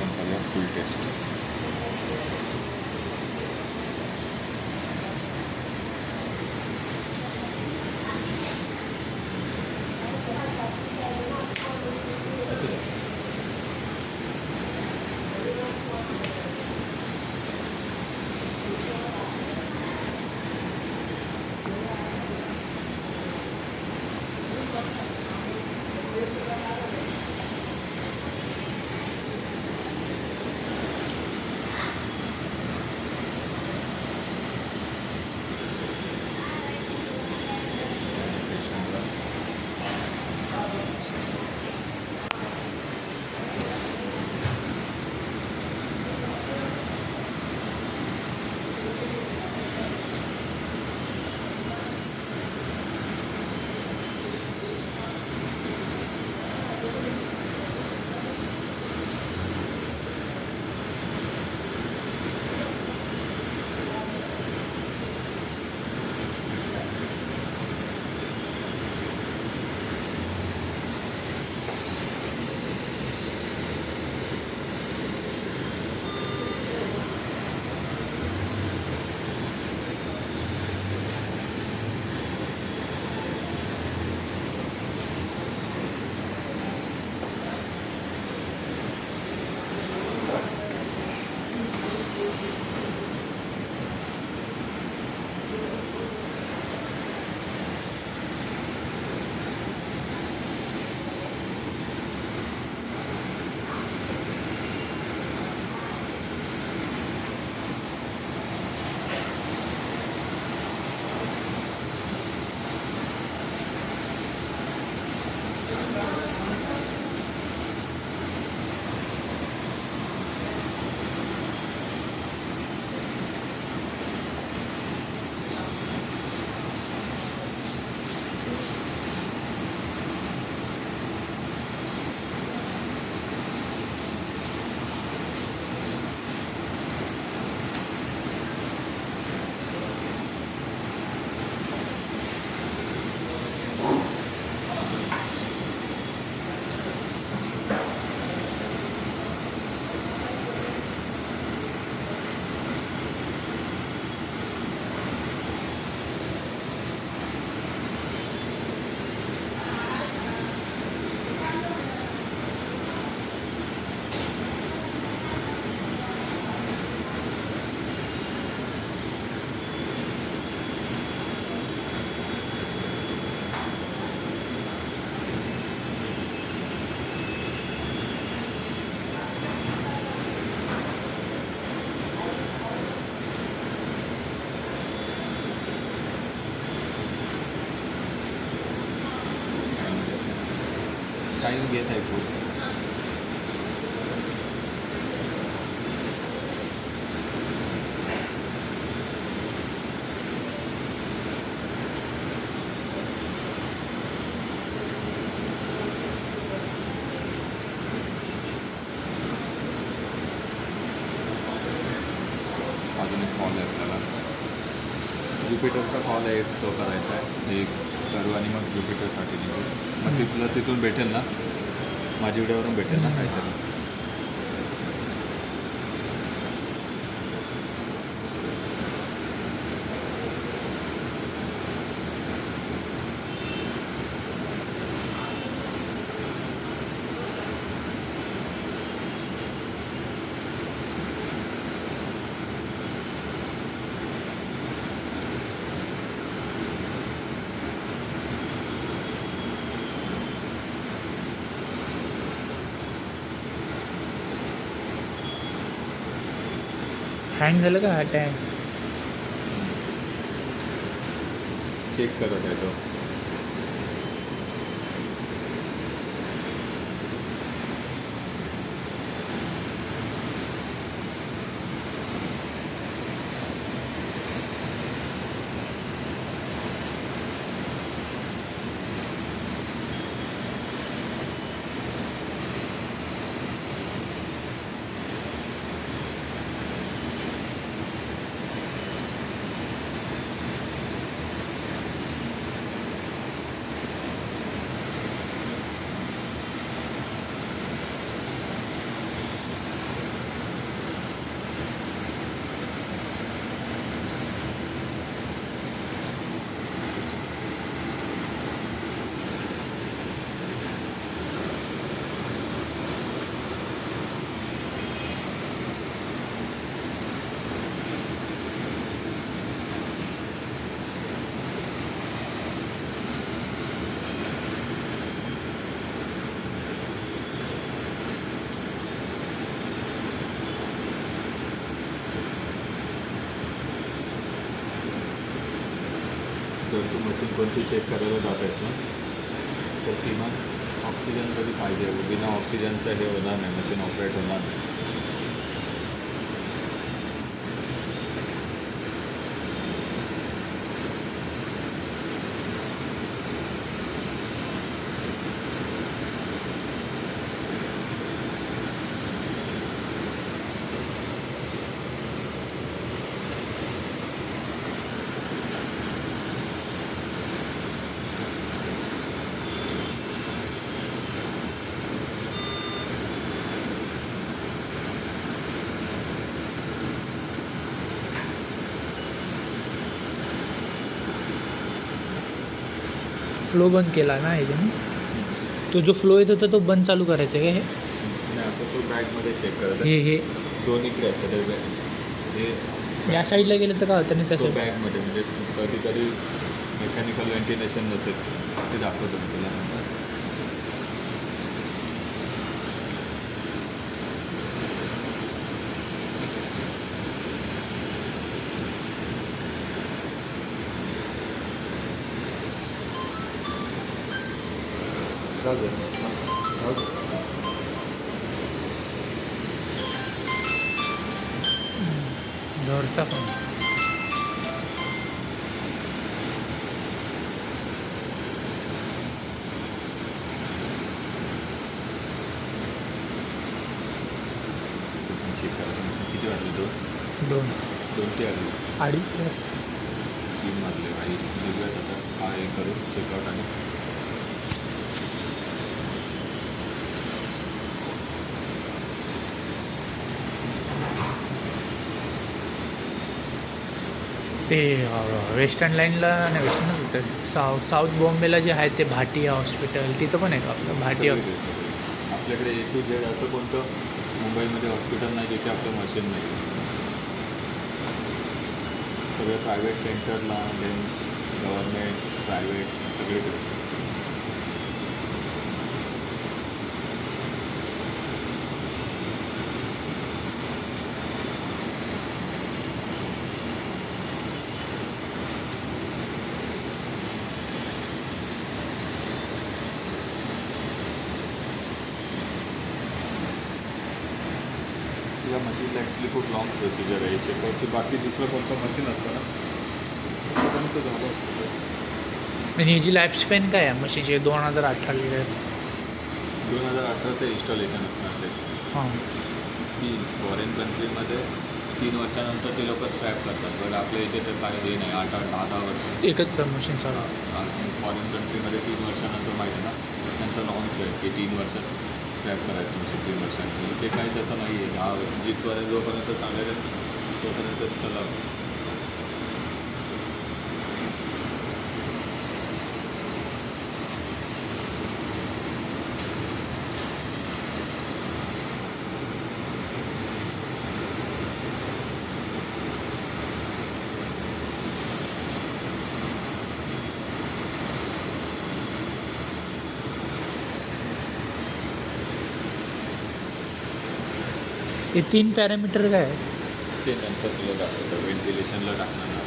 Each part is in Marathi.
आपण करूया फुल टेस्ट. टाइम घेत आहे खूप. अजून एक कॉल आहे आपल्याला, ज्युपिटरचा कॉल आहे, तो करायचा आहे. एक करू आणि मग ज्युपिटरसाठी निघू. मग तुला तिथून भेटेल ना, माझ्या व्हिडिओवरून भेटेल ना काहीतरी. हँग झालं का हा टॅग? चेक करत आहे तो. जर तू मशीन कोणती चेक करायला जात आहेस ना तर किमान ऑक्सिजन तरी पाहिजे. बिना ऑक्सिजनचं हे होणार नाही, मशीन ऑपरेट होणार नाही. फ्लो बंद केला ना ह्याच्याने. तो जो फ्लो येत होता तो बंद चालू करायचा आहे का हे? नाही, आता तो बॅगमध्ये चेक करत हे हे दोन्हीकडे असतं ते बॅग. हे या साईडला गेलं तर काय होतं नाही तो तसं. बॅगमध्ये म्हणजे कधी कधी मेकॅनिकल व्हेंटिलेशन नसेल ते दाखवतो मी तुला नंतर. जाऊ दे. जाऊ दे. घरचा पण चेक करायचं. किती वाजले? 2 ते अडीच 3 वाजले. आणि बघूयात आता हा हे करू चेकआउट आणि ते वेस्टर्न लाईनला नाही, वेस्टर्नच होतं साऊथ बॉम्बेला जे आहे ते भाटिया हॉस्पिटल, तिथं पण आहे का आपलं भाटिया? आपल्याकडे A to Z असं कोणतं मुंबईमध्ये हॉस्पिटल नाही जिथे आपलं मशीन नाही. सगळे प्रायव्हेट सेंटरला, देन गव्हर्मेंट, प्रायव्हेट सगळीकडे. या मशीनला ॲक्च्युली खूप लॉंग प्रोसिजर आहे चेकआउटची. बाकी दुसरं कोणतं मशीन असतं ना त्यापर्यंत झालं असतं ते. आणि ह्याची लाईफ स्पॅन काय आहे मशीनची? 2018 लिटर 2018चं इन्स्टॉलेशन असणार ते. हां. फॉरेन कंट्रीमध्ये 3 वर्षानंतर ते लोक स्क्रॅप करतात, बट आपल्या इथे तर काय हे नाही. 8-8, 10-10 वर्ष एकच मशीन चालू. फॉरेन कंट्रीमध्ये 3 वर्षानंतर माहिती आहे ना त्यांचा नॉर्म्स आहे की 3 वर्षात स्क्रॅप करायचं मशीन. 3 वर्षांनी ते काही तसं नाही आहे. 10 वर्ष जिथपर्यंत जोपर्यंत चालेल तोपर्यंत चलावं. हे 3 पॅरामीटर काय आहे? ते नंतर तुला दाखवतं. व्हेंटिलेशनला टाकणार ना.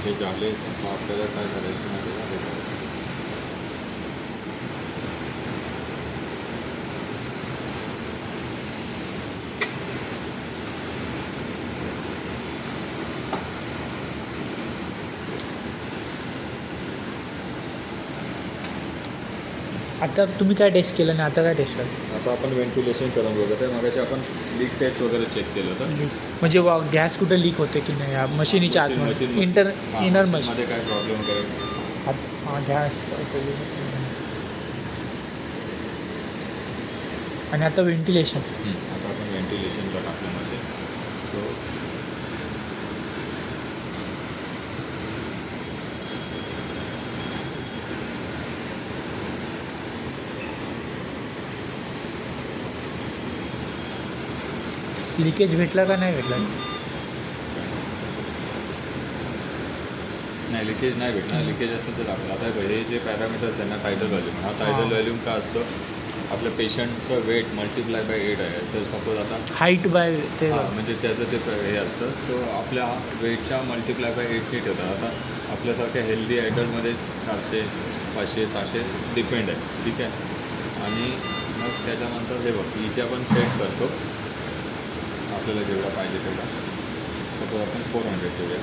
हे झाले तर आपल्याला काय करायचं माहिती आहे का? आता तुम्ही काय टेस्ट केलं नाही, आता काय टेस्ट केलं? आता आपण व्हेंटिलेशन करून बघत आहे. मगाशी आपण लीक टेस्ट वगैरे चेक केलं होतं. म्हणजे गॅस कुठं लीक होते की नाही या मशीनीच्या आतमध्ये? इनर मशीन मध्ये काय प्रॉब्लेम वगैरे. हां गॅस. आणि आता व्हेंटिलेशन. आता आपण व्हेंटिलेशनला टाकलं मशीन. सो लिकेज भेटला का नाही भेटला? नाही लिकेज नाही भेटणार. लिकेज असेल तर दाखवलं. आता हे जे पॅरामीटर्स आहे ना टायटल व्हॅल्यूम, हा टायटल व्हॅल्यूम का असतो, आपल्या पेशंटचं वेट मल्टिप्लाय बाय 8 आहे. सर सपोज आता हाईट बाय ते म्हणजे त्याचं ते हे असतं. सो आपल्या वेटच्या मल्टिप्लाय बाय 8 ठेवतात. आता आपल्यासारख्या हेल्दी ॲडल्टमध्ये 400 500 600 डिपेंड आहे. ठीक आहे. आणि मग त्याच्यानंतर हे बघ इथे आपण सेट करतो आपल्याला जेवढा पाहिजे तेवढा. सपोज आपण 400 ठेवूया.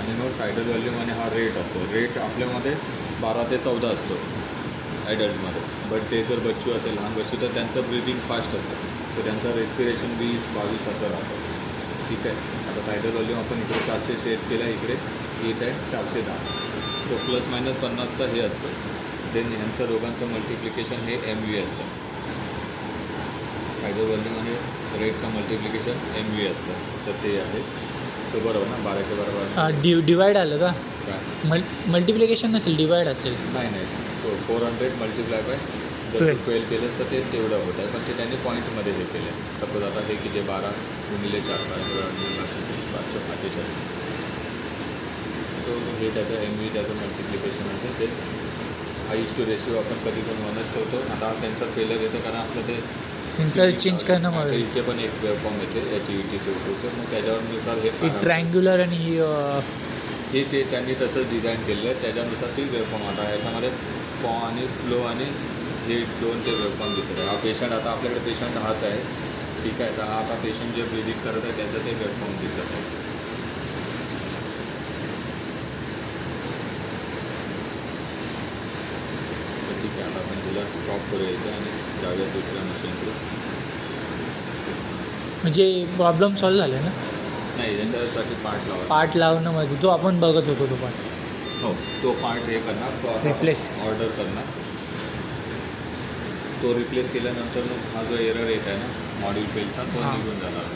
आणि मग टायटल व्हॅल्यूम आणि हा रेट असतो. रेट आपल्यामध्ये 12 ते 14 असतो ॲडल्टमध्ये. बट ते जर बच्चू असेल लहान बच्चू तर त्यांचं ब्रिदिंग फास्ट असतं. तर त्यांचं रेस्पिरेशन 20-22 असं राहतं. ठीक आहे. आता टायटल व्हॅल्यूम आपण इकडे 400 सेट केला, इकडे येत आहे 410. सो प्लस मायनस 50चा हे असतं. देन ह्यांचं दोघांचं मल्टिप्लिकेशन हे MV असतं. टायटल व्हॅल्यूम आणि रेटचं मल्टिप्लिकेशन MV असतं. तर ते आहे. सो बरोबर ना 12 × 12 डिवाइड आलं का? काय मल्टिप्लिकेशन नसेल, डिवाइड असेल. नाही. सो 400 मल्टिप्लाय बाय जर 12 केलंस तर ते तेवढं होतं आहे. पण ते त्यांनी पॉईंटमध्ये हे केलं आहे. सपोज आता हे किती 12 × 4 548. सो हे त्याचं MV त्याचं मल्टिप्लिकेशन आहे. ते हाईस्ट टू रेस्टिव्ह आपण कधी पण 1च ठेवतो. आता हा सेन्सर फेलर येतं कारण आपलं ते सेन्सर चेंज करणं मला इथे पण एक वेबफॉर्म येते HET/CO2चं. मग त्याच्यानुसार हे ट्रायंग्युलर आणि हे ते त्यांनी तसंच डिझाईन केलेलं आहे. त्याच्यानुसार ती वेबफॉर्म आता याच्यामध्ये फॉ आणि फ्लो आणि हे दोन ते वेबफॉर्म दिसत आहे. हा पेशंट आता आपल्याकडे पेशंट हाच आहे. ठीक आहे. तर हा आता पेशंट जे ब्रिदिंग करत आहे त्याचं ते वेबफॉर्म दिसत आहे. ठीक आहे. आता आपण तिला स्टॉप करूया इथे आणि जाऊया दुसऱ्या मशीनकडे. म्हणजे प्रॉब्लेम सॉल्व झाला ना? नाही त्याच्यासाठी पार्ट पार्ट लावणं म्हणजे जो आपण बघत होतो तो पार्ट. हो तो पार्ट हे करणार. तो आता रिप्लेस ऑर्डर करणार. तो रिप्लेस केल्यानंतर मग हा जो एरर येत आहे ना मॉड्यूल फेलचा तो निघून जाणार.